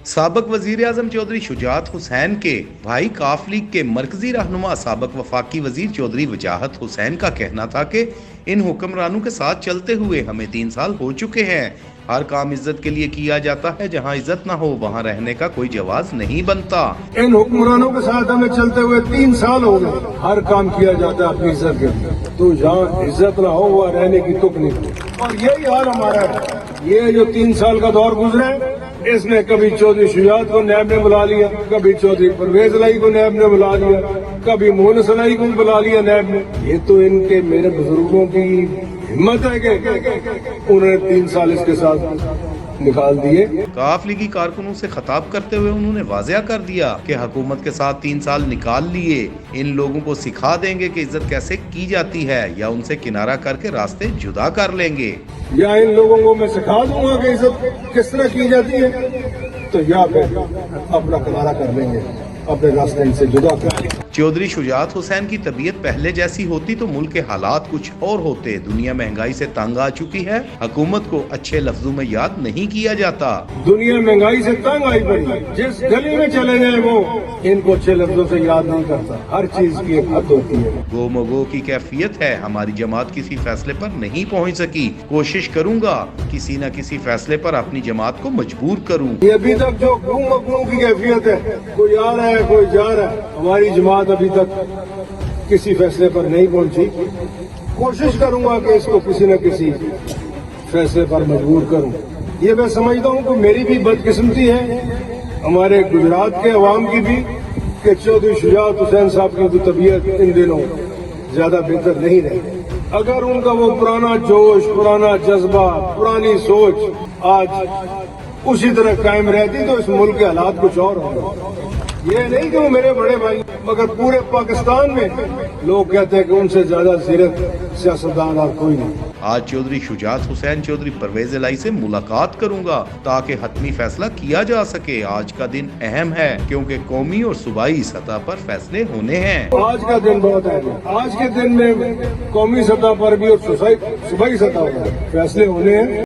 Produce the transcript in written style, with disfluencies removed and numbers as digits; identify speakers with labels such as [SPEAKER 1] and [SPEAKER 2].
[SPEAKER 1] साबक वजीर आजम चौधरी शुजात हुसैन के भाई काफ लीग के मरकजी रहनुमा साबक वफाकी वजीर चौधरी वजाहत हुसैन का कहना था कि इन हुक्मरानों के साथ चलते हुए हमें 3 साल हो चुके हैं। हर काम इज्जत के लिए किया जाता है, जहां इज्जत ना हो वहां रहने का कोई जवाज नहीं बनता।
[SPEAKER 2] इन हुक्मरानों के साथ हमें चलते हुए 3 साल हो गए। हर काम किया जाता है अपनी इज्जत के लिए, तो जहाँ इज्जत ना हो वहाँ रहने की तुक नहीं। और यही हाल हमारा है। ये जो 3 साल का दौर गुजरा है, इसने कभी चौधरी शुजात को नैब ने बुला लिया, कभी चौधरी परवेज लाई को नैब ने बुला लिया, कभी मोहन सलाई को बुला लिया नैब ने। ये तो इनके मेरे बुजुर्गों की हिम्मत है कि उन्होंने 3 साल इसके साथ निकाल दिए।
[SPEAKER 1] काफ लीगी कारकुनों से खिताब करते हुए उन्होंने वाज़ेह कर दिया कि हुकूमत के साथ 3 साल निकाल लिए, इन लोगों को सिखा देंगे कि इज्जत कैसे की जाती है, या उनसे किनारा करके रास्ते जुदा कर लेंगे।
[SPEAKER 2] या इन लोगों को मैं सिखा दूंगा कि इज्जत किस तरह की जाती है, तो या फिर अपना किनारा कर लेंगे, अपने रास्ते इनसे जुदा कर लेंगे।
[SPEAKER 1] चौधरी शुजात हुसैन की तबीयत पहले जैसी होती तो मुल्क के हालात कुछ और होते। दुनिया महंगाई से तंग आ चुकी है, हुकूमत को अच्छे लफ्जों में याद नहीं किया जाता।
[SPEAKER 2] दुनिया महंगाई से तंग आई पड़ी, जिस गली में चले जाए वो इनको अच्छे लफ्जों से याद नहीं करता। हर चीज की एक हद होती है।
[SPEAKER 1] गो मगो की कैफियत है। हमारी जमात किसी फैसले पर नहीं पहुंच सकी। कोशिश करूंगा किसी न किसी फैसले पर अपनी जमात को मजबूर करूं।
[SPEAKER 2] ये अभी तक जो गो मगो की कैफियत है, कोई आ रहा है कोई जा रहा है, हमारी जमात अभी तक किसी फैसले पर नहीं पहुंची। कोशिश करूंगा कि इसको किसी न किसी फैसले पर मजबूर करूं। ये मैं समझता हूं कि मेरी भी बदकिस्मती है, हमारे गुजरात के अवाम की भी, कि चौधरी शुजात हुसैन साहब की तो तबीयत इन दिनों ज्यादा बेहतर नहीं रही। अगर उनका वो पुराना जोश, पुराना जज्बा, पुरानी सोच आज उसी तरह कायम रहती तो इस मुल्क के हालात कुछ और होंगे। ये नहीं कि वो मेरे बड़े भाई, मगर पूरे पाकिस्तान में लोग कहते हैं कि उनसे ज्यादा जीरक सियासतदान और कोई नहीं।
[SPEAKER 1] आज चौधरी शुजात हुसैन चौधरी परवेज लाई से मुलाकात करूंगा ताकि हतमी फैसला किया जा सके। आज का दिन अहम है क्योंकि कौमी और सूबाई सतह पर फैसले होने हैं।
[SPEAKER 2] आज का दिन बहुत अहम है। आज के दिन में कौमी सतह पर भी और सूबाई सतह पर फैसले होने हैं।